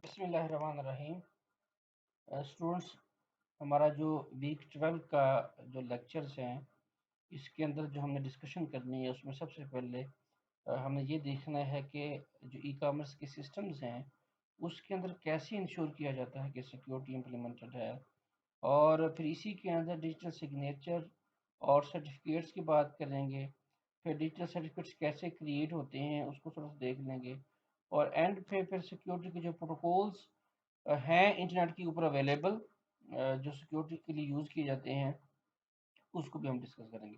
بسم اللہ الرحمن الرحیم اسٹوڈنٹس، ہمارا جو ویک 12 کا جو لیکچرز ہیں اس کے اندر جو ہم نے ڈسکشن کرنی ہے اس میں سب سے پہلے ہم نے یہ دیکھنا ہے کہ جو ای کامرس کے سسٹمز ہیں اس کے اندر کیسے انشور کیا جاتا ہے کہ سیکیورٹی امپلیمنٹڈ ہے، اور پھر اسی کے اندر ڈیجیٹل سگنیچر اور سرٹیفکیٹس کی بات کریں گے۔ پھر ڈیجیٹل سرٹیفکیٹس کیسے کریٹ ہوتے ہیں اس کو تھوڑا سا دیکھ لیں گے، اور اینڈ پہ پھر سیکیورٹی کے جو پروٹوکولز ہیں انٹرنیٹ کے اوپر اویلیبل جو سیکیورٹی کے لیے یوز کیے جاتے ہیں اس کو بھی ہم ڈسکس کریں گے۔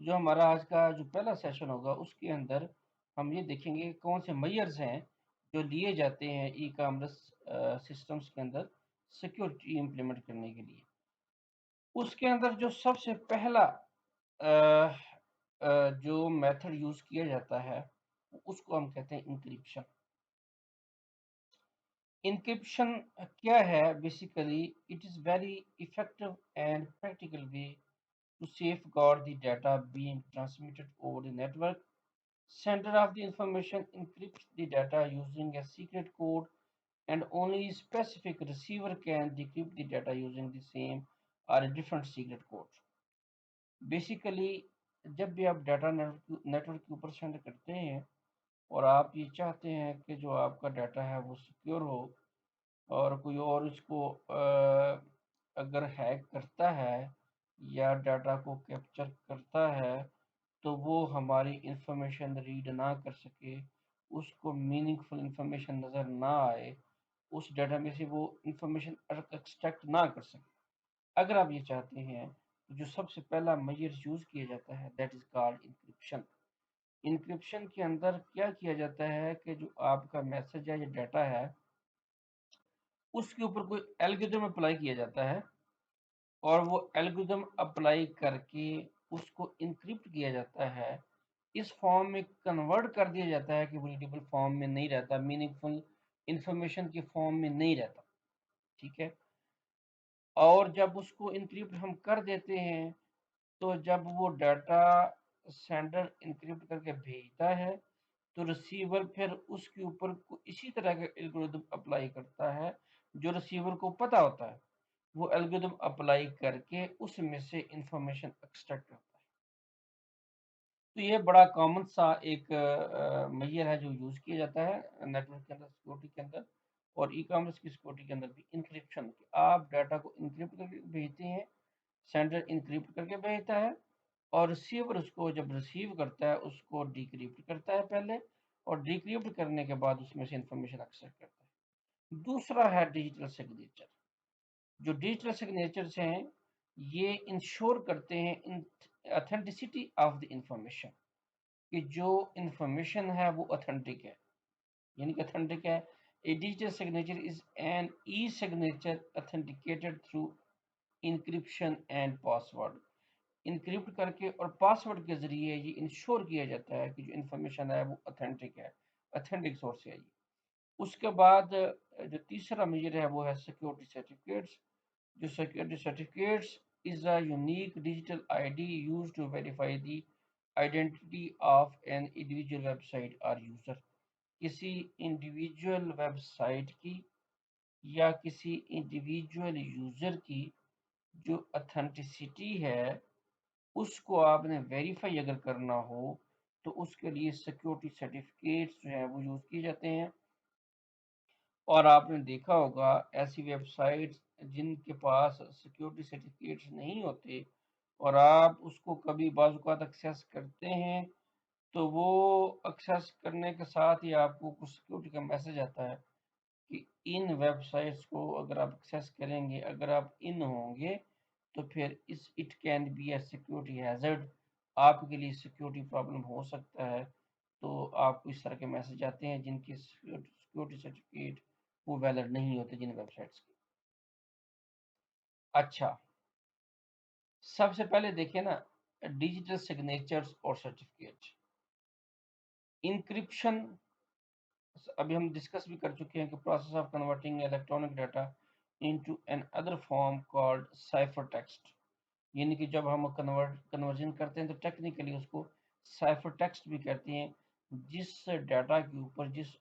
جو ہمارا آج کا جو پہلا سیشن ہوگا اس کے اندر ہم یہ دیکھیں گے کہ کون سے میئرز ہیں جو لیے جاتے ہیں ای کامرس سسٹمز کے اندر سیکیورٹی امپلیمنٹ کرنے کے لیے۔ اس کے اندر جو سب سے پہلا جو میتھڈ یوز کیا جاتا ہے اس کو ہم کہتے ہیں انکرپشن۔ انکرپشن کیا ہے؟ Basically it is very effective and practical way to safeguard the data being transmitted over the network. Sender of the information encrypts the data using a secret code, and only specific receiver can decrypt the data using the same or a different secret code. Basically جب بھی آپ data network کے اوپر send کرتے ہیں اور آپ یہ چاہتے ہیں کہ جو آپ کا ڈیٹا ہے وہ سیکیور ہو، اور کوئی اور اس کو اگر ہیک کرتا ہے یا ڈیٹا کو کیپچر کرتا ہے تو وہ ہماری انفارمیشن ریڈ نہ کر سکے، اس کو میننگ فل انفارمیشن نظر نہ آئے، اس ڈیٹا میں سے وہ انفارمیشن ایکسٹریکٹ نہ کر سکے۔ اگر آپ یہ چاہتے ہیں تو جو سب سے پہلا میجر یوز کیا جاتا ہے that is called encryption. Encryption کے اندر کیا کیا جاتا ہے کہ جو آپ کا میسج ہے یا ڈیٹا ہے اس کے اوپر کوئی الگورتھم اپلائی کیا جاتا ہے، اور وہ الگورتھم اپلائی کر کے اس کو انکرپٹ کیا جاتا ہے، اس فارم میں کنورٹ کر دیا جاتا ہے کہ وہ ریڈیبل فارم میں نہیں رہتا، میننگ فل انفارمیشن کے فارم میں نہیں رہتا، ٹھیک ہے۔ اور جب اس کو انکرپٹ ہم کر دیتے ہیں تو جب وہ ڈیٹا سینڈر انکرپٹ کر کے بھیجتا ہے تو ریسیور پھر اس کے اوپر اسی طرح کا الگورتھم اپلائی کرتا ہے جو ریسیور کو پتا ہوتا ہے، وہ الگورتھم اپلائی کر کے اس میں سے انفارمیشن ایکسٹریکٹ کرتا ہے۔ تو یہ بڑا کامن سا ایک میئر ہے جو یوز کیا جاتا ہے نیٹورک کے اندر، سیکورٹی کے اندر، اور ای کامرس کی سیکورٹی کے اندر بھی انکرپشن۔ آپ ڈیٹا کو انکرپٹ کر کے بھیجتے ہیں، سینڈر انکرپٹ کر کے بھیجتا ہے، اور ریسیور اس کو جب ریسیو کرتا ہے اس کو ڈیکرپٹ کرتا ہے پہلے، اور ڈیکرپٹ کرنے کے بعد اس میں سے انفارمیشن ایکسٹریکٹ کرتا ہے۔ دوسرا ہے ڈیجیٹل سگنیچر۔ جو ڈیجیٹل سگنیچرز ہیں یہ انشور کرتے ہیں اتھینٹسٹی آف دی انفارمیشن، کہ جو انفارمیشن ہے وہ اتھینٹک ہے، یعنی کہ اتھینٹک ہے۔ A digital signature is an e-signature authenticated through encryption and password۔ Encrypt کر کے اور پاسورڈ کے ذریعے یہ انشور کیا جاتا ہے کہ جو انفارمیشن ہے وہ اتھینٹک ہے، اتھینٹک سورس سے ہے۔ اس کے بعد جو تیسرا میجر ہے وہ ہے سیکیورٹی سرٹیفکیٹس۔ جو security certificates is a unique digital I D use to verify the identity of an individual ویب سائٹ اور یوزر۔ کسی انڈیویجول ویب سائٹ کی یا کسی انڈیویجول یوزر کی جو اتھینٹسٹی ہے اس کو آپ نے ویریفائی اگر کرنا ہو تو اس کے لیے سیکیورٹی سرٹیفکیٹس جو ہیں وہ یوز کیے جاتے ہیں۔ اور آپ نے دیکھا ہوگا ایسی ویب سائٹس جن کے پاس سیکیورٹی سرٹیفکیٹس نہیں ہوتے اور آپ اس کو کبھی بعض اوقات ایکسیس کرتے ہیں تو وہ ایکسیس کرنے کے ساتھ ہی آپ کو کچھ سیکیورٹی کا میسج آتا ہے کہ ان ویب سائٹس کو اگر آپ ایکسیس کریں گے، اگر آپ ان ہوں گے تو پھر it can be a security hazard, آپ کے لیے سیکیورٹی پرابلم ہو سکتا ہے۔ تو آپ کو اس طرح کے میسج آتے ہیں جن کی سیکیورٹی سرٹیفکیٹ وہ ویلڈ نہیں ہوتے جن ویب سائٹس کی۔ اچھا، سب سے پہلے دیکھیں نا ڈیجیٹل سگنیچرز اور سرٹیفکیٹ انکرپشن۔ ابھی ہم ڈسکس بھی کر چکے ہیں کہ process of converting electronic data into an other form called cipher text, یعنی کہ جب ہم کنورژن کرتے ہیں تو ٹیکنیکلی اس کو سائفر ٹیکسٹ بھی کہتے ہیں۔ جس ڈیٹا کے اوپر، جس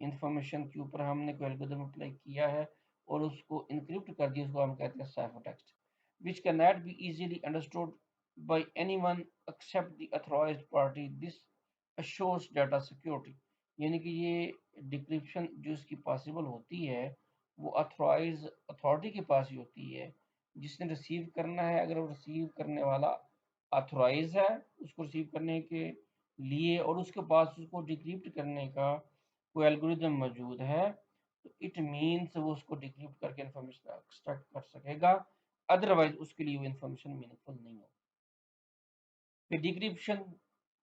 انفارمیشن کے اوپر ہم نے کوئی الگورتھم اپلائی کیا ہے اور اس کو انکرپٹ کر دیا، اس کو ہم کہتے ہیں cipher text which cannot be easily understood by anyone except the authorized party. This assures data security. یعنی کہ یہ ڈکرپشن جو اس کی پاسبل ہوتی ہے وہ اتھرائز اتھارٹی کے پاس ہی ہوتی ہے، جس نے ریسیو کرنا ہے، اگر وہ ریسیو کرنے والا اتھرائز ہے اس کو ریسیو کرنے کے لیے اور اس کے پاس اس کو ڈیکریپٹ کرنے کا کوئی الگوریدم موجود ہے، تو اٹ مینس وہ اس کو ڈیکریپٹ کر کے انفارمیشن ایکسٹریکٹ کر سکے گا، ادروائز اس کے لیے وہ انفارمیشن میننگ فل نہیں ہو۔ پھر ڈیکریپشن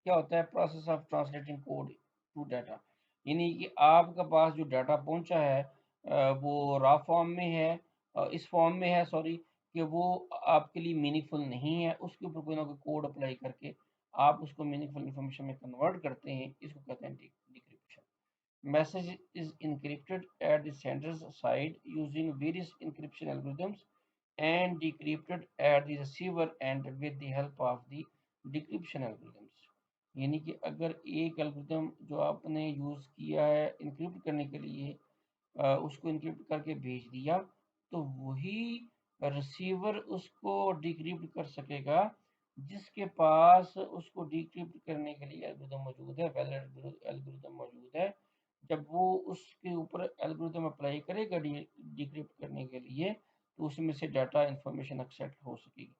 کیا ہوتا ہے؟ Process of translating code to data, یعنی کہ آپ کے پاس جو ڈیٹا پہنچا ہے وہ را فارم میں ہے، اس فارم میں ہے سوری، کہ وہ آپ کے لیے میننگ فل نہیں ہے، اس کے اوپر کوئی نہ کوئی کوڈ اپلائی کر کے آپ اس کو میننگ فل انفارمیشن میں کنورٹ کرتے ہیں، اس کو کہتے ہیں ڈیکریپشن۔ Message is encrypted at the sender's side using various encryption algorithms and decrypted at the receiver end with the help of the decryption algorithms۔ یعنی کہ اگر ایک الگوریتم جو آپ نے یوز کیا ہے انکرپٹ کرنے کے لیے اس کو انکرپٹ کر کے بھیج دیا، تو وہی ریسیور اس کو ڈیکرپٹ کر سکے گا جس کے پاس اس کو ڈیکرپٹ کرنے کے لیے الگوریتم موجود ہے، ویلڈ الگوریتم موجود ہے۔ جب وہ اس کے اوپر الگوریتم اپلائی کرے گا ڈیکرپٹ کرنے کے لیے، تو اس میں سے ڈیٹا انفارمیشن ایکسٹریکٹ ہو سکے گی۔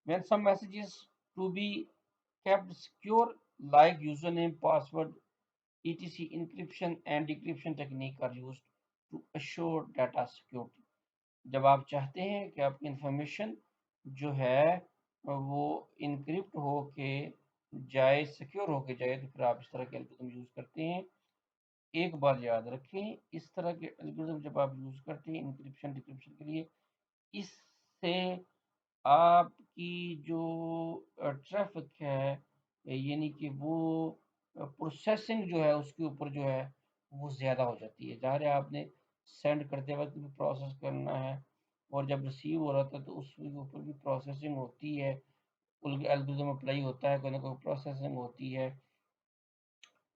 When some messages to be kept secure like username, password, etc, encryption and decryption technique are used to assure data security۔ جب آپ چاہتے ہیں کہ آپ کی انفارمیشن جو ہے وہ انکرپٹ ہو کے جائے، سیکیور ہو کے جائے، تو پھر آپ اس طرح کے الگوریتم یوز کرتے ہیں۔ ایک بات یاد رکھیں، اس طرح کے الگوریتم جب آپ یوز کرتے ہیں انکرپشن ڈکرپشن کے لیے، اس سے آپ کی جو ٹریفک ہے، یعنی کہ وہ پروسیسنگ جو ہے اس کے اوپر جو ہے وہ زیادہ ہو جاتی ہے۔ ظاہر ہے آپ نے سینڈ کرتے وقت بھی پروسیس کرنا ہے، اور جب ریسیو ہو رہا تھا تو اس کے اوپر بھی پروسیسنگ ہوتی ہے، الگوریتم اپلائی ہوتا ہے، کوئی نہ کوئی پروسیسنگ ہوتی ہے،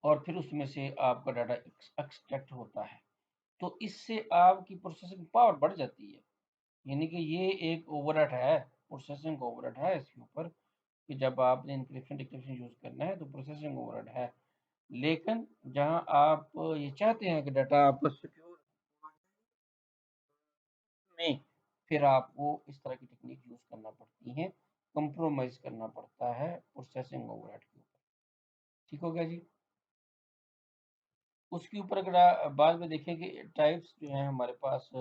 اور پھر اس میں سے آپ کا ڈاٹا ایکسٹریکٹ ہوتا ہے، تو اس سے آپ کی پروسیسنگ پاور بڑھ جاتی ہے۔ یعنی کہ یہ ایک اوور ہیڈ ہے، پروسیسنگ اوور ہیڈ ہے اس کے اوپر، کہ جب آپ نے انکرپشن ڈکرپشن یوز کرنا ہے تو پروسیسنگ اوور ہیڈ ہے۔ لیکن جہاں آپ یہ چاہتے ہیں کہ ڈاٹا آپ کا سیکیور میں، پھر آپ کو اس طرح کی ٹیکنیک یوز کرنا پڑتی ہیں، کمپرومائز کرنا پڑتا ہے پروسیسنگ اوور ہیڈ کے اوپر۔ ٹھیک ہو گیا جی؟ اس کے اوپر اگر بعد میں دیکھیں کہ ٹائپس جو ہیں ہمارے پاس